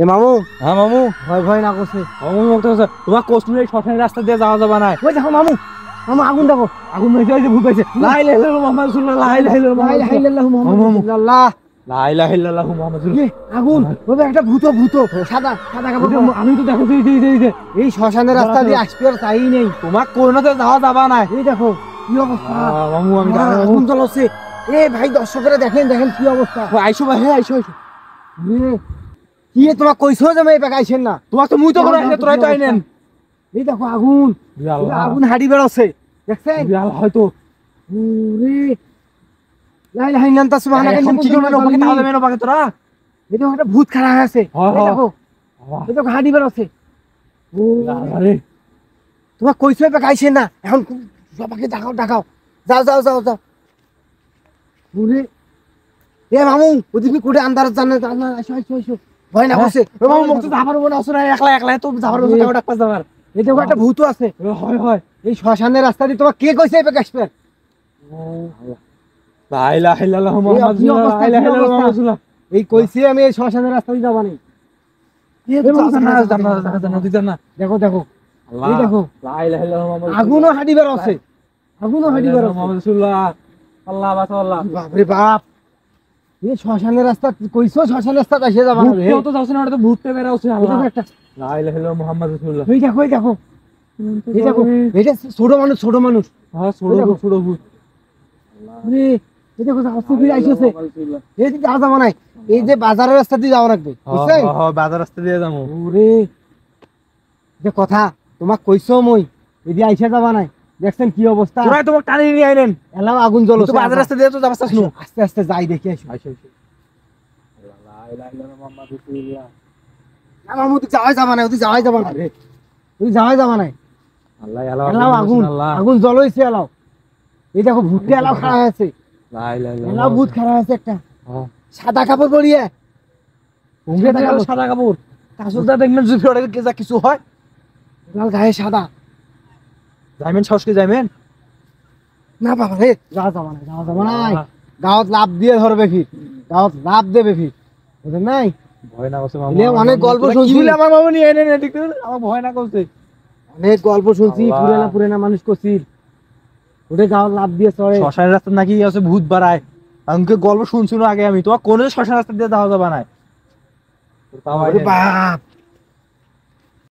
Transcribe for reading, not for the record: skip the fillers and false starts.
এ মামু, হ্যাঁ মামু, ভয় ভয় না করছে। মামু মুক্ত আছে। তোমার কষ্টুর এই শ্মশানের রাস্তা দিয়ে যাওয়া যাবে না। ওই দেখো মামু, মামু আগুন দেখো। আগুন মেরে যে ভূত পাইছে। লা ইলাহা ইল্লাল্লাহ মুহাম্মাদুর রাসূলুল্লাহ, লা ইলাহা ইল্লাল্লাহ লা ইলাহা ইল্লাল্লাহু মুহাম্মাদুর রাসূলুল্লাহ। লা ইলাহা ইল্লাল্লাহ মুহাম্মাদুর এ আগুন, ওবে একটা ভূত সাদা সাদা কাপড় পরা। আমি তো দেখো এই শ্মশানের রাস্তা দিয়ে আসতে আর চাই নেই। তোমার কোনোতে যাওয়া যাবে না। এই দেখো কি অবস্থা। মামু আমি আগুন জ্বলছে। এ ভাই দর্শকেরা দেখেন দেখেন কি অবস্থা। আইসো ভাই, আইসো আইসো। কি তোমার কইছো যে মেয়ে পাকাইছেন না? তোমার তো মুই তো করে আইছে, তোরাই তো আইনেন। এই দেখো আগুন, আগুন হাড়ি বেরোছে দেখছেন? হয়তো ওরে লা ইলাহা ইল্লাল্লাহ সুবহানাল্লাহ। এখন কি করবেন? ওখানে তাহলে মেনো পাকে তোরা। এই দেখো একটা ভূত খাড়া হয়ে আছে। এই দেখো, এই দেখো হাড়ি বেরোছে। আরে তোমার কইছো পাকাইছেন না? এখন সবাইকে দেখাও দেখাও। যাও যাও যাও যাও। ওরে এ মামু, ওদিকে কোটে আন্দার জানে জানা। আইসো আইসো আইসো। ভয় না করছে। ও মামু মুক্ত যাবার মনে আছে না? একলা একলা তো যাবার মতো টাকা ডাকপাস যাবার। এই দেখো একটা ভূত আছে। হয় হয়। এই শ্মশানের রাস্তা দিয়ে তোমার কে কইছে পাকাইছে? লা ইলাহা ইল্লাল্লাহ মুহাম্মাদুর রাসূলুল্লাহ, লা ইলাহা ইল্লাল্লাহ মুহাম্মাদুর রাসূলুল্লাহ। এই কইছি আমি এই শ্মশানের রাস্তা দিয়ে যাবা নেই। দেখো দেখো এই দেখো লা ইলাহা ইল্লাল্লাহ মুহাম্মাদুর আগুনও হাড়ি বেরোছে। আগুনও হাড়ি বেরোছে। মুহাম্মাদুর রাসূলুল্লাহ। আল্লাহ বাতাল্লাহ। বাপরে বাপ, এই শ্মশানের রাস্তা কইছো শ্মশানের রাস্তা এসে যাবা না রে। ভূত তো যাচ্ছে না, ওটা তো ভূতটা বের হচ্ছে। আল্লাহ একটা লা ইলাহা ইল্লাল্লাহ মুহাম্মাদুর রাসূলুল্লাহ। এই দেখো এই দেখো এই দেখো, এটা ছোট মানুষ ছোট মানুষ। হ্যাঁ ছোট ছোট ভূত। আরে এই দেখো আসছে ফিরে আইছে। এই যে যাওয়া যাবা নাই, এই যে বাজারের রাস্তা দিয়ে যাওয়া লাগবে বুঝছেন? হ্যাঁ বাজার রাস্তা দিয়ে যাবো। ওরে যে কথা তোমাক কইছো মই, এই যে আইসা যাবা নাই। দেখছেন কি অবস্থা? তোরাই তোমাক টানি নিয়ে আইনেন। এলাও আগুন জ্বলছে। তো বাজার রাস্তা দিয়ে তো যাবাস না। আস্তে আস্তে যাই দেখি আইসো। আইসো আইসো। লা ইলাহা ইল্লাল্লাহ মুহাম্মাদুর রাসূলুল্লাহ। আমার মধ্যে যাওয়াই যাবা না, ওদি যাওয়াই যাবা না রে, ওদি যাওয়াই যাবা নাই। আল্লাহ এলাও আগুন, আগুন জ্বলইছে এলাও। এই দেখো ভূতটা এলাও খাড়া আছে। লা ইলাহা ইল্লাল্লাহ। এলাও ভূত খাড়া আছে একটা হ্যাঁ সাদা কাপড় পরিয়ে। উঙ্গে থাকা সাদা কাপড়। কাসুদা দেখবেন যদি ওটা কে যা কিছু হয়। লাল গায়ে সাদা। যাইমেন সাহসকে যাইমেন। না বাবা রে, যাওয়া যাবা না, যাওয়া যাবা নাই। গাঁত লাভ দিয়ে ধরবে ফির, গাঁত লাভ দেবে ফির, বুঝলেন নাই? ভয় না করছে মামা। এলে অনেক গল্প শুনছি। কি বলে আমার মামা নিয়ে আইনেন এদিকে? আমার ভয় না করছে। অনেক গল্প শুনছি, পুরেনা মানুষ করছির ওটা গাঁত লাভ দিয়ে চড়ে। শ্মশানের রাস্তা নাকি আছে ভূত বাড়ায়। আমাকে গল্প শুনছিল আগে আমি। তোমার কোন শ্মশান রাস্তা দিয়ে যাওয়া যাবে না। বাপ